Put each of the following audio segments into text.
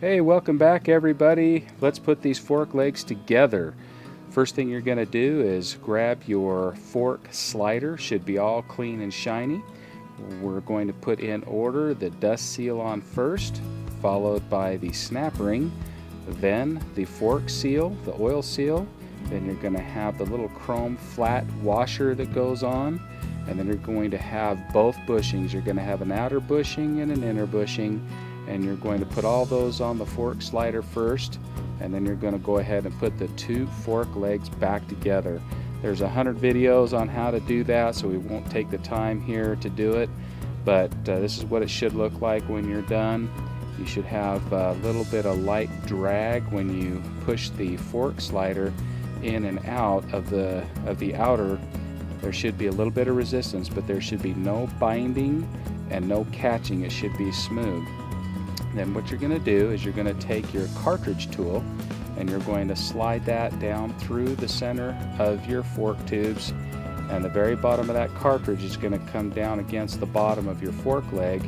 Hey, welcome back everybody. Let's put these fork legs together. First thing you're going to do is grab your fork slider, should be all clean and shiny. We're going to put in order the dust seal on first, followed by the snap ring, then the fork seal, the oil seal, then you're going to have the little chrome flat washer that goes on, and then you're going to have both bushings. You're going to have an outer bushing and an inner bushing, and you're going to put all those on the fork slider first, and then you're going to go ahead and put the two fork legs back together. There's 100 videos on how to do that, so we won't take the time here to do it, but this is what it should look like when you're done. You should have a little bit of light drag when you push the fork slider in and out of the outer. There should be a little bit of resistance, but there should be no binding and no catching. It should be smooth. Then what you're going to do is you're going to take your cartridge tool and you're going to slide that down through the center of your fork tubes, and the very bottom of that cartridge is going to come down against the bottom of your fork leg,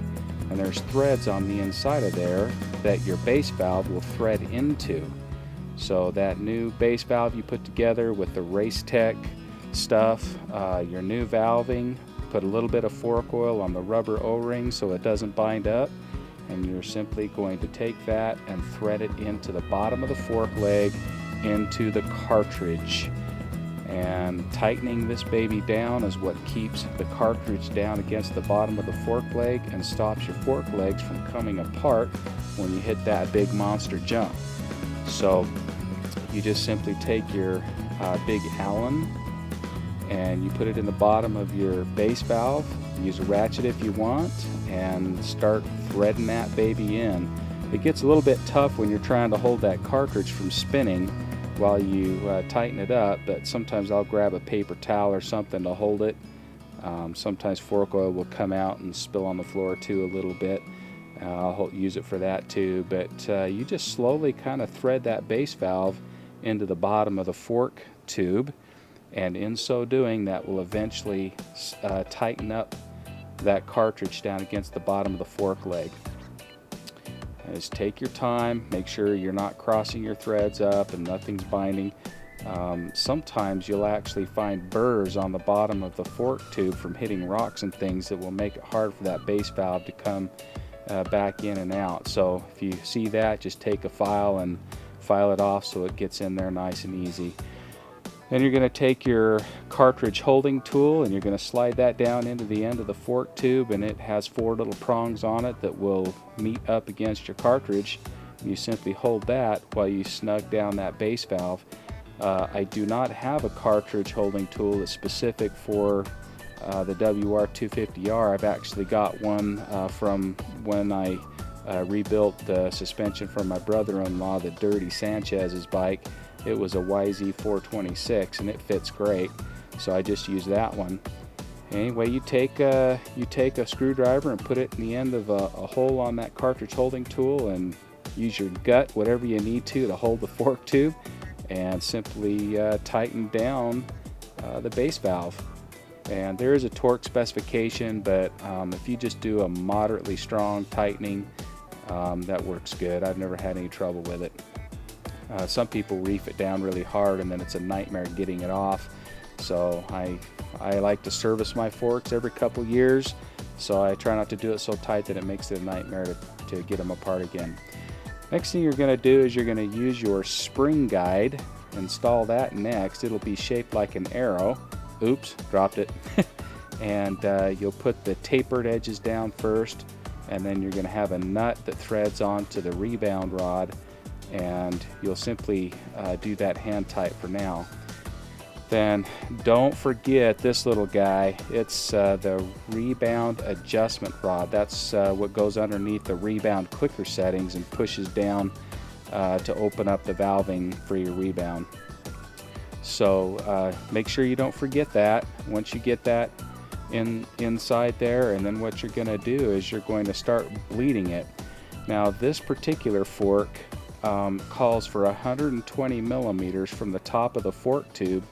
and there's threads on the inside of there that your base valve will thread into. So that new base valve you put together with the Race Tech stuff, your new valving, put a little bit of fork oil on the rubber O-ring so it doesn't bind up, and you're simply going to take that and thread it into the bottom of the fork leg into the cartridge. And tightening this baby down is what keeps the cartridge down against the bottom of the fork leg and stops your fork legs from coming apart when you hit that big monster jump. So you just simply take your big Allen and you put it in the bottom of your base valve. Use a ratchet if you want, and start threading that baby in. It gets a little bit tough when you're trying to hold that cartridge from spinning while you tighten it up, but sometimes I'll grab a paper towel or something to hold it. Sometimes fork oil will come out and spill on the floor too a little bit. I'll use it for that too, but you just slowly kind of thread that base valve into the bottom of the fork tube, and in so doing that will eventually tighten up that cartridge down against the bottom of the fork leg. Just take your time, make sure you're not crossing your threads up and nothing's binding. Sometimes you'll actually find burrs on the bottom of the fork tube from hitting rocks and things that will make it hard for that base valve to come back in and out. So if you see that, just take a file and file it off so it gets in there nice and easy. Then you're going to take your cartridge holding tool and you're going to slide that down into the end of the fork tube, and it has 4 little prongs on it that will meet up against your cartridge. You simply hold that while you snug down that base valve. I do not have a cartridge holding tool that's specific for the WR250R. I've actually got one from when I rebuilt the suspension for my brother-in-law, the Dirty Sanchez's bike. It was a YZ426 and it fits great, so I just use that one. Anyway, you take a screwdriver and put it in the end of a hole on that cartridge holding tool, and use your gut, whatever you need to hold the fork tube, and simply tighten down the base valve. And there is a torque specification, but if you just do a moderately strong tightening, that works good. I've never had any trouble with it. Some people reef it down really hard and then it's a nightmare getting it off. So I like to service my forks every couple years, so I try not to do it so tight that it makes it a nightmare to get them apart again. Next thing you're going to do is you're going to use your spring guide. Install that next. It'll be shaped like an arrow. Oops, dropped it. And you'll put the tapered edges down first, and then you're going to have a nut that threads onto the rebound rod, and you'll simply do that hand tight for now. Then don't forget this little guy. It's the Rebound adjustment rod. That's what goes underneath the Rebound clicker settings and pushes down to open up the valving for your Rebound. So make sure you don't forget that. Once you get that inside there, and then what you're going to do is you're going to start bleeding it. Now this particular fork calls for 120 millimeters from the top of the fork tube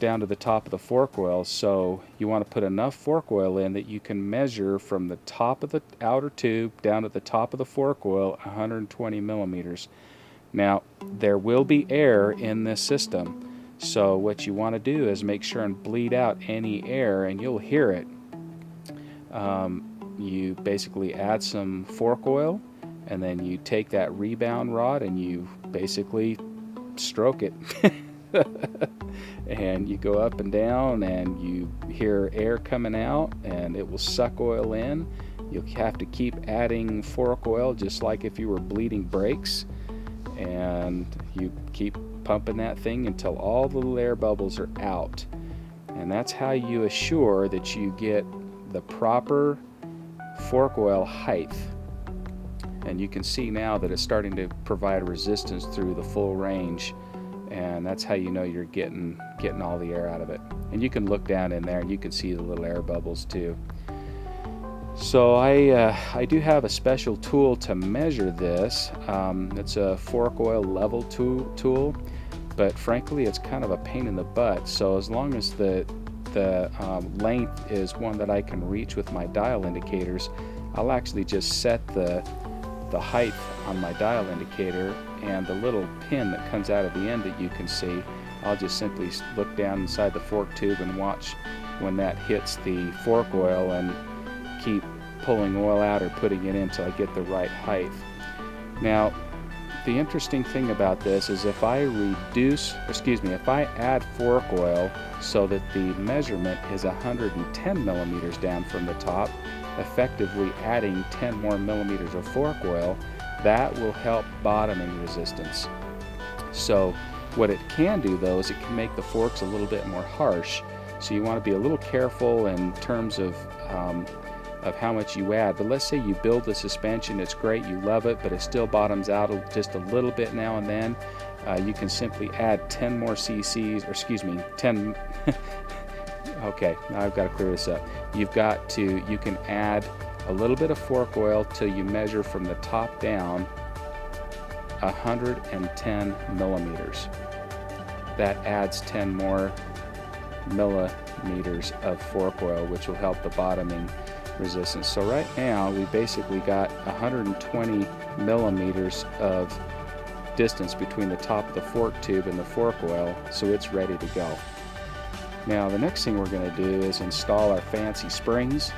down to the top of the fork oil. So you want to put enough fork oil in that you can measure from the top of the outer tube down to the top of the fork oil 120 millimeters. Now, there will be air in this system, so what you want to do is make sure and bleed out any air, and you'll hear it. You basically add some fork oil, and then you take that rebound rod and you basically stroke it. And you go up and down and you hear air coming out, and it will suck oil in. You'll have to keep adding fork oil just like if you were bleeding brakes, and you keep pumping that thing until all the little air bubbles are out. And that's how you assure that you get the proper fork oil height. And you can see now that it's starting to provide resistance through the full range, and that's how you know you're getting all the air out of it. And you can look down in there and you can see the little air bubbles too. So I do have a special tool to measure this. It's a fork oil level tool, but frankly it's kind of a pain in the butt. So as long as the length is one that I can reach with my dial indicators, I'll actually just set the height on my dial indicator, and the little pin that comes out of the end that you can see, I'll just simply look down inside the fork tube and watch when that hits the fork oil, and keep pulling oil out or putting it in until I get the right height. Now, the interesting thing about this is if I add fork oil so that the measurement is 110 millimeters down from the top, effectively adding 10 more millimeters of fork oil, that will help bottoming resistance. So what it can do though is it can make the forks a little bit more harsh. So you want to be a little careful in terms of how much you add. But let's say you build the suspension, it's great, you love it, but it still bottoms out just a little bit now and then. You can simply add 10 more cc's, or excuse me, 10 okay, now I've got to clear this up. You can add a little bit of fork oil till you measure from the top down 110 millimeters. That adds 10 more millimeters of fork oil, which will help the bottoming resistance. So right now we basically got 120 millimeters of distance between the top of the fork tube and the fork oil, so it's ready to go. Now the next thing we're going to do is install our fancy springs.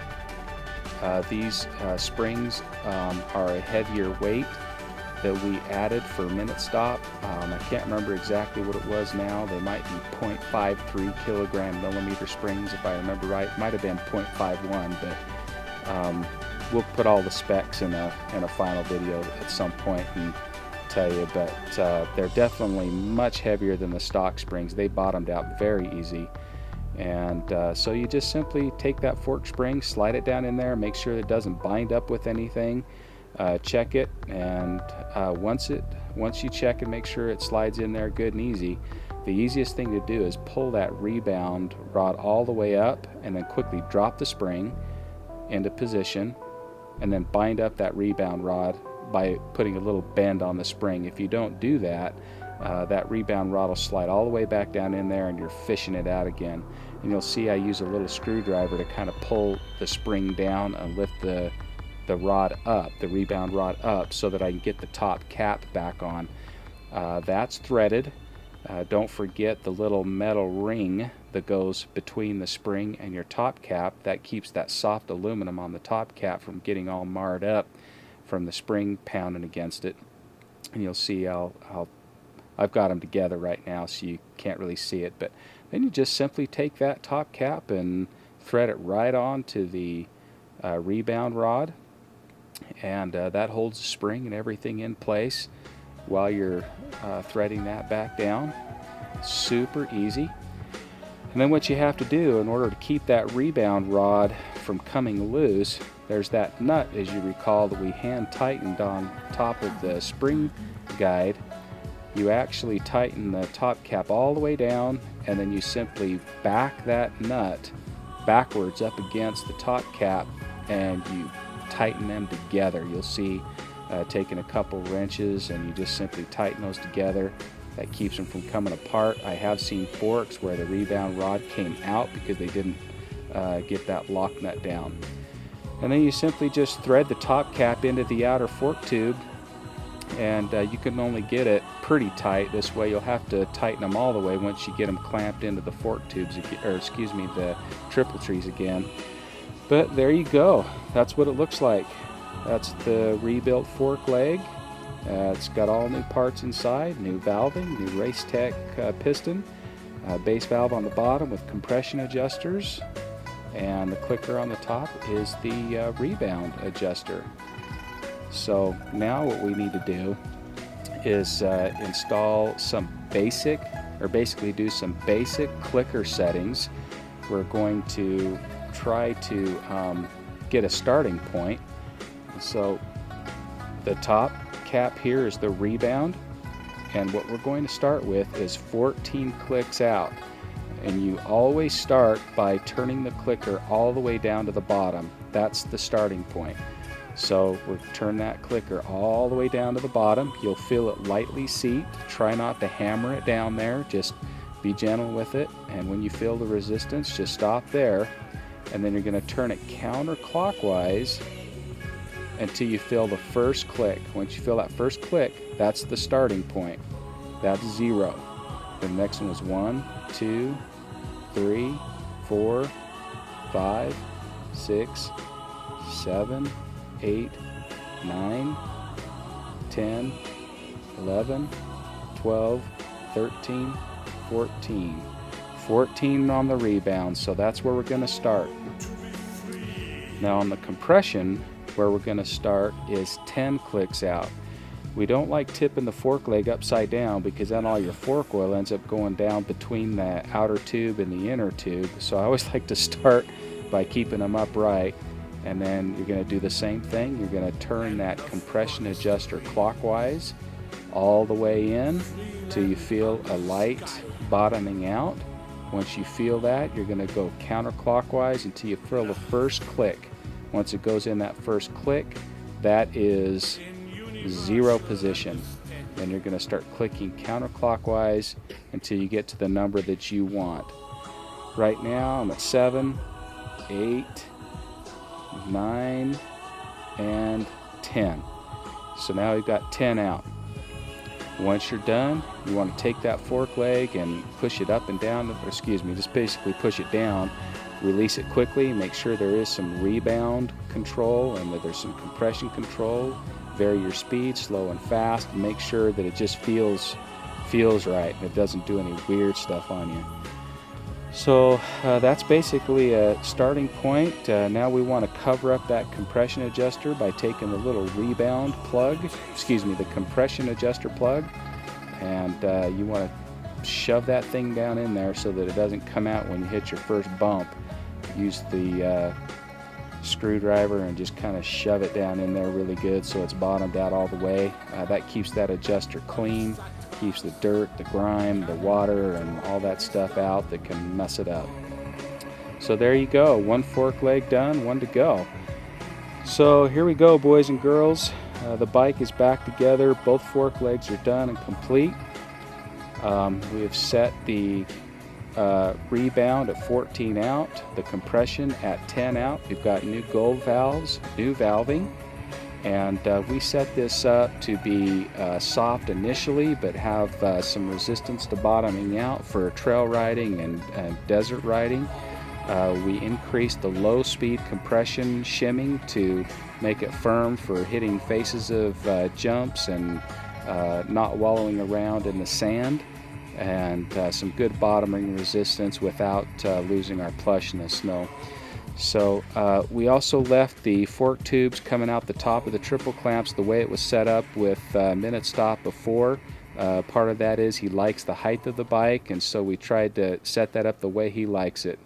These springs are a heavier weight that we added for minute stop. I can't remember exactly what it was now. They might be 0.53 kilogram millimeter springs if I remember right. It might have been 0.51, but we'll put all the specs in a final video at some point and tell you. But they're definitely much heavier than the stock springs. They bottomed out very easy. And so you just simply take that fork spring, slide it down in there, make sure it doesn't bind up with anything, check it, and once you check and make sure it slides in there good and easy, the easiest thing to do is pull that rebound rod all the way up and then quickly drop the spring into position, and then bind up that rebound rod by putting a little bend on the spring. If you don't do that, that rebound rod will slide all the way back down in there and you're fishing it out again. And you'll see I use a little screwdriver to kind of pull the spring down and lift the rod up, the rebound rod up, so that I can get the top cap back on. That's threaded. Don't forget the little metal ring that goes between the spring and your top cap. That keeps that soft aluminum on the top cap from getting all marred up from the spring pounding against it. And you'll see I've got them together right now so you can't really see it, but then you just simply take that top cap and thread it right onto the rebound rod, and that holds the spring and everything in place while you're threading that back down. Super easy. And then what you have to do in order to keep that rebound rod from coming loose, there's that nut, as you recall, that we hand tightened on top of the spring guide. You actually tighten the top cap all the way down, and then you simply back that nut backwards up against the top cap and you tighten them together. You'll see taking a couple wrenches, and you just simply tighten those together, That keeps them from coming apart. I have seen forks where the Rebound rod came out because they didn't get that lock nut down. And then you simply just thread the top cap into the outer fork tube, and you can only get it pretty tight. This way you'll have to tighten them all the way once you get them clamped into the fork tubes, or excuse me, the triple trees again. But there you go. That's what it looks like. That's the rebuilt fork leg. It's got all new parts inside, new valving, new Race Tech piston, base valve on the bottom with compression adjusters, and the clicker on the top is the Rebound adjuster. So now what we need to do is install some basic, or basically do some basic clicker settings. We're going to try to get a starting point. So the top cap here is the Rebound, and what we're going to start with is 14 clicks out. And you always start by turning the clicker all the way down to the bottom. That's the starting point. So we'll turn that clicker all the way down to the bottom. You'll feel it lightly seat. Try not to hammer it down there. Just be gentle with it. And when you feel the resistance, just stop there. And then you're going to turn it counterclockwise until you feel the first click. Once you feel that first click, that's the starting point. That's 0. The next one was 1, 2, 3, 4, 5, 6, 7, 8, 9, 10, 11, 12, 13, 14. 14 on the Rebound, so that's where we're going to start. Now on the compression, where we're going to start is 10 clicks out. We don't like tipping the fork leg upside down because then all your fork oil ends up going down between the outer tube and the inner tube. So I always like to start by keeping them upright, and then you're going to do the same thing. You're going to turn that compression adjuster clockwise all the way in till you feel a light bottoming out. Once you feel that, you're going to go counterclockwise until you feel the first click. Once it goes in that first click, that is 0 position. Then you're going to start clicking counterclockwise until you get to the number that you want. Right now I'm at 7, 8, 9, and 10. So now we've got 10 out. Once you're done, you want to take that fork leg and push it up and down, or excuse me, just basically push it down. Release it quickly, make sure there is some rebound control and that there's some compression control. Vary your speed, slow and fast, and make sure that it just feels right and it doesn't do any weird stuff on you. So that's basically a starting point. Now we want to cover up that compression adjuster by taking the little Rebound plug, the compression adjuster plug, and you want to shove that thing down in there so that it doesn't come out when you hit your first bump. Use the screwdriver and just kind of shove it down in there really good so it's bottomed out all the way. That keeps that adjuster clean, keeps the dirt, the grime, the water, and all that stuff out that can mess it up. So there you go, one fork leg done, one to go. So here we go, boys and girls. The bike is back together, both fork legs are done and complete. We have set the Rebound at 14 out, the compression at 10 out. We've got new gold valves, new valving, and we set this up to be soft initially but have some resistance to bottoming out for trail riding and desert riding. We increased the low speed compression shimming to make it firm for hitting faces of jumps and not wallowing around in the sand, and some good bottoming resistance without losing our plush in the snow. So we also left the fork tubes coming out the top of the triple clamps the way it was set up with minute stop before. Part of that is he likes the height of the bike, and so we tried to set that up the way he likes it.